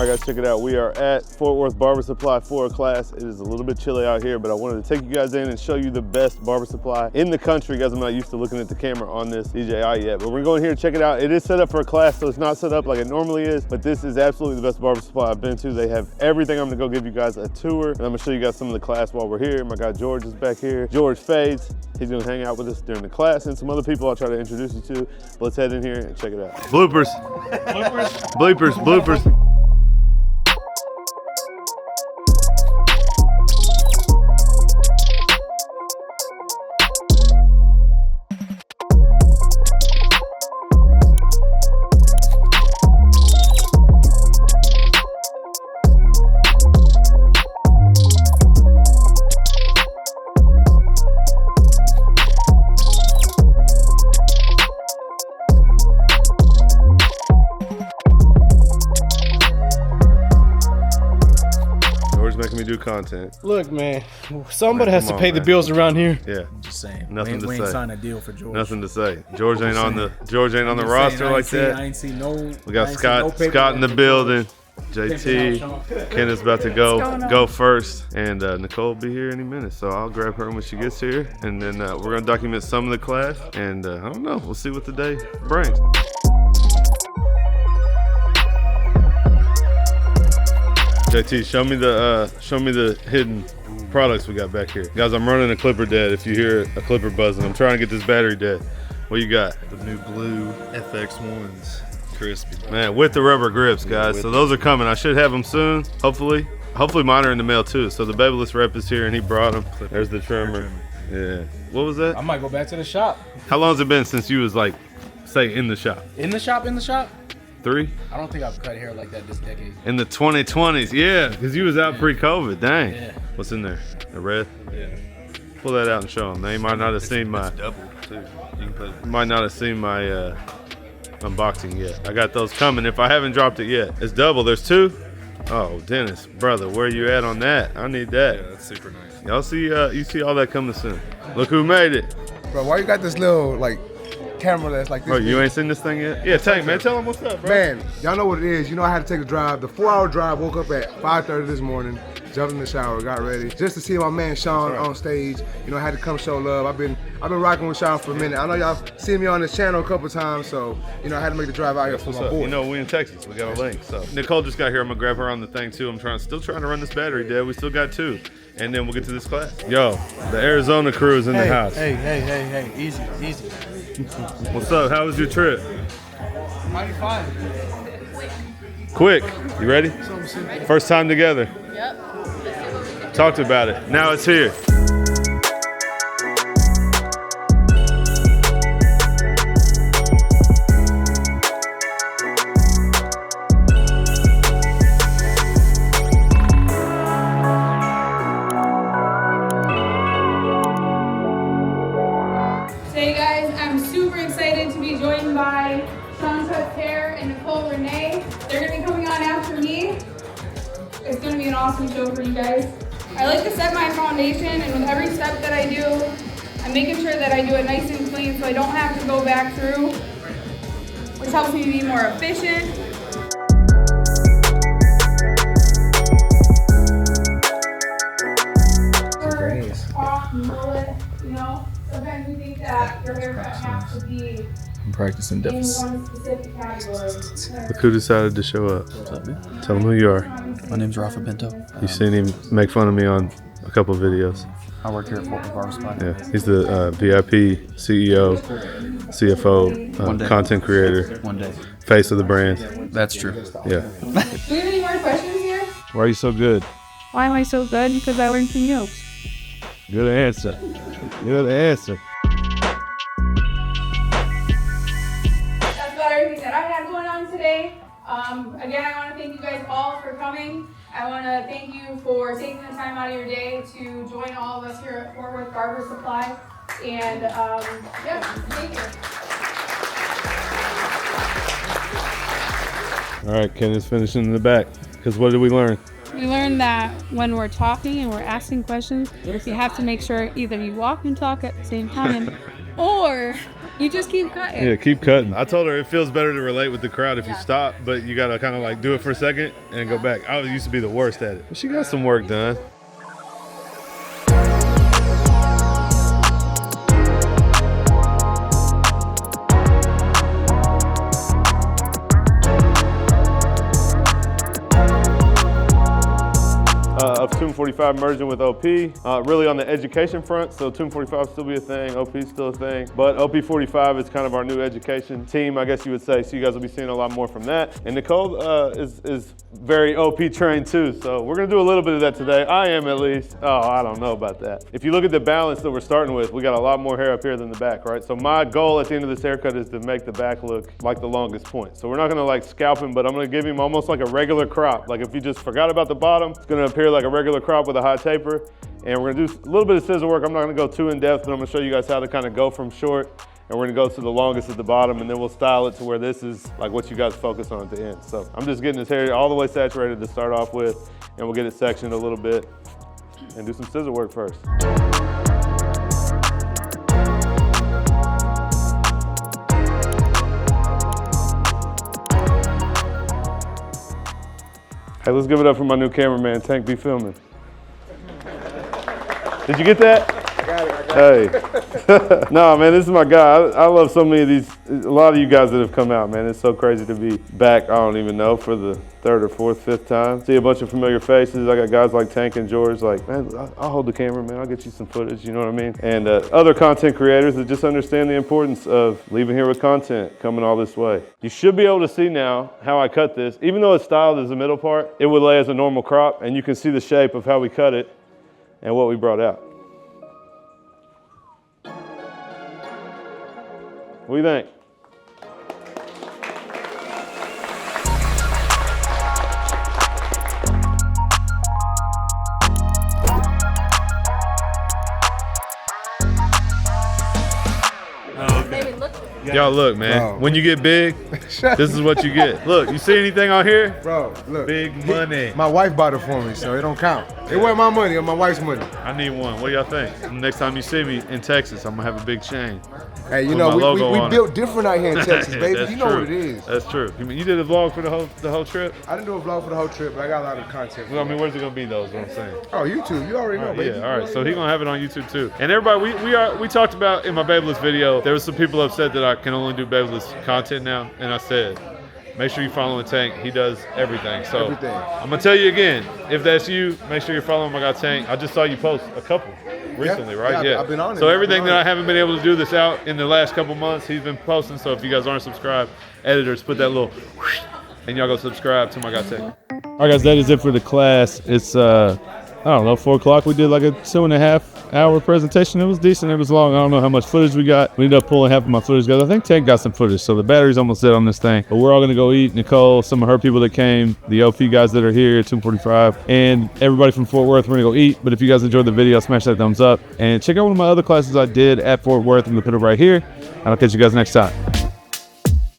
All right, guys, check it out. We are at Fort Worth Barber Supply for a class. It is a little bit chilly out here, but I wanted to take you guys in and show you the best barber supply in the country. Guys, I'm not used to looking at the camera on this DJI yet, but we're going here and check it out. It is set up for a class, so it's not set up like it normally is, but this is absolutely the best barber supply I've been to. They have everything. I'm gonna go give you guys a tour, and I'm gonna show you guys some of the class while we're here. My guy George is back here. George Fades. He's gonna hang out with us during the class, and some other people I'll try to introduce you to. But let's head in here and check it out. Bloopers. Bloopers. Bloopers. Bloopers. Making me do content. Look, man, somebody has to pay the bills around here. Yeah, just saying. Nothing to we say. ain't signed a deal for George. Nothing to say. George ain't on the roster like that. I ain't seen no. We got Scott in the building. JT, Kenneth's about to go first, and Nicole will be here any minute. So I'll grab her when she gets here, and then we're gonna document some of the class, and I don't know. We'll see what the day brings. JT, show me the hidden products we got back here. Guys, I'm running a clipper dead. If you hear a clipper buzzing, I'm trying to get this battery dead. What you got? The new blue FXOnes, crispy. Man, with the rubber grips, guys. So those are coming. I should have them soon, hopefully. Hopefully mine are in the mail too. So the Babyliss rep is here and he brought them. There's the trimmer. Yeah. What was that? I might go back to the shop. How long has it been since you was like, say, in the shop? In the shop? 3? I don't think I've cut hair like that this decade. In the 2020s, yeah, because you was out pre-COVID, dang. Yeah. What's in there? The red? Yeah. Pull that out and show them. They might not have seen my. It's double too. You can put. Might not have seen my unboxing yet. I got those coming if I haven't dropped it yet. It's double. There's 2. Oh, Dennis, brother, where you at on that? I need that. Yeah, that's super nice. Y'all see? You see all that coming soon. Look who made it. Bro, why you got this little like camera that's like this? Oh, you ain't seen this thing yet? Yeah, Tank, man, tell them what's up, bro. Man, y'all know what it is. You know I had to take a drive. The 4-hour drive. Woke up at 5:30 this morning. Jumped in the shower, got ready, just to see my man Sean on stage. You know, I had to come show love. I've been rocking with Sean for a minute. I know y'all seen me on this channel a couple times, so you know I had to make the drive out here for my boy. You know, we in Texas. We got a link. So Nicole just got here. I'm gonna grab her on the thing too. I'm still trying to run this battery dead. We still got 2, and then we'll get to this class. Yo, the Arizona crew is in the house. Hey, easy. What's up? How was your trip? Mighty fine. Quick. You ready? First time together. Yep. Talked about it. Now it's here. Today, guys, I'm super excited to be joined by Seancutshair and Nicole Renae. They're going to be coming on after me. It's going to be an awesome show for you guys. I like to set my foundation, and with every step that I do, I'm making sure that I do it nice and clean so I don't have to go back through, which helps me be more efficient. Off, mullet, you know, sometimes we think that your haircut has to be I'm practicing in deficit. one specific category. Look who decided to show up. What's up, man? Tell them who you are. My name's Rafa Pinto. You seen him make fun of me on a couple of videos. I work here at Fort Worth Barber Supply. Yeah, he's the VIP, CEO, CFO, content creator, One day. face of the brand. That's true. Yeah. Do we have any more questions here? Why are you so good? Why am I so good? Because I learned from you. Good answer. Good answer. That's about everything that I had going on today. Again, I want to thank you guys all for coming. I want to thank you for taking the time out of your day to join all of us here at Fort Worth Barber Supply. And yeah, thank you. All right, Ken is finishing in the back. Because what did we learn? We learned that when we're talking and we're asking questions, you have to make sure either you walk and talk at the same time, or You just keep cutting. Yeah, keep cutting. I told her it feels better to relate with the crowd if you stop, but you gotta kind of like do it for a second and go back. I used to be the worst at it. But she got some work done. Of Tomb45 merging with OP, really on the education front, so Tomb45 still be a thing, OP still a thing, but OP45 is kind of our new education team, I guess you would say, so you guys will be seeing a lot more from that. And Nicole is very OP trained too, so we're gonna do a little bit of that today. I am at least. Oh, I don't know about that. If you look at the balance that we're starting with, we got a lot more hair up here than the back, right? So my goal at the end of this haircut is to make the back look like the longest point. So we're not gonna like scalp him, but I'm gonna give him almost like a regular crop. Like if you just forgot about the bottom, it's gonna appear like a regular crop with a high taper. And we're gonna do a little bit of scissor work. I'm not gonna go too in depth, but I'm gonna show you guys how to kind of go from short, and we're gonna go to the longest at the bottom, and then we'll style it to where this is like what you guys focus on at the end. So I'm just getting this hair all the way saturated to start off with, and we'll get it sectioned a little bit and do some scissor work first. Hey, let's give it up for my new cameraman, Tank B Filming. Did you get that? I got it. Hey. No, man, this is my guy. I love so many of these, a lot of you guys that have come out, man. It's so crazy to be back, I don't even know, for the third or fourth, fifth time. See a bunch of familiar faces. I got guys like Tank and George, like, man, I'll hold the camera, man. I'll get you some footage, you know what I mean? And other content creators that just understand the importance of leaving here with content, coming all this way. You should be able to see now how I cut this. Even though it's styled as the middle part, it would lay as a normal crop, and you can see the shape of how we cut it and what we brought out. What do you think? Y'all look, man. Bro. When you get big, this is what you get. Look, you see anything on here? Bro, look. Big money. My wife bought it for me, so it don't count. It wasn't my money, it was my wife's money. I need one. What do y'all think? Next time you see me in Texas, I'm gonna have a big chain. Hey, you With know, my we logo on built different out here in Texas, baby. That's You know true. what it is. That's true. You did a vlog for the whole trip? I didn't do a vlog for the whole trip, but I got a lot of content. Well, I mean, where's it gonna be though, is what I'm saying. Oh, YouTube, you already know, baby. Yeah, all right. So he's gonna have it on YouTube too. And everybody, we talked about in my Babyliss video, there was some people upset that I can only do Babyliss content now, and I said, make sure you're following Tank. He does everything. So Everything. I'm gonna tell you again, if that's you, make sure you're following my guy Tank. I just saw you post a couple recently, right? Yeah, I've been on it. So everything I've that been on I it. haven't been able to do this out in the last couple months, he's been posting. So if you guys aren't subscribed, editors, put that little whoosh, and y'all go subscribe to my guy Tank. All right, guys, that is it for the class. It's I don't know, 4 o'clock. We did like a 2.5 hour presentation. It was decent. It was long. I don't know how much footage we got. We ended up pulling half of my footage together. I think Tank got some footage, so the battery's almost dead on this thing. But we're all gonna go eat. Nicole, some of her people that came, the OP guys that are here, Tomb45, and everybody from Fort Worth. We're gonna go eat. But if you guys enjoyed the video, smash that thumbs up and check out one of my other classes I did at Fort Worth. I'm gonna put it right here. And I'll catch you guys next time.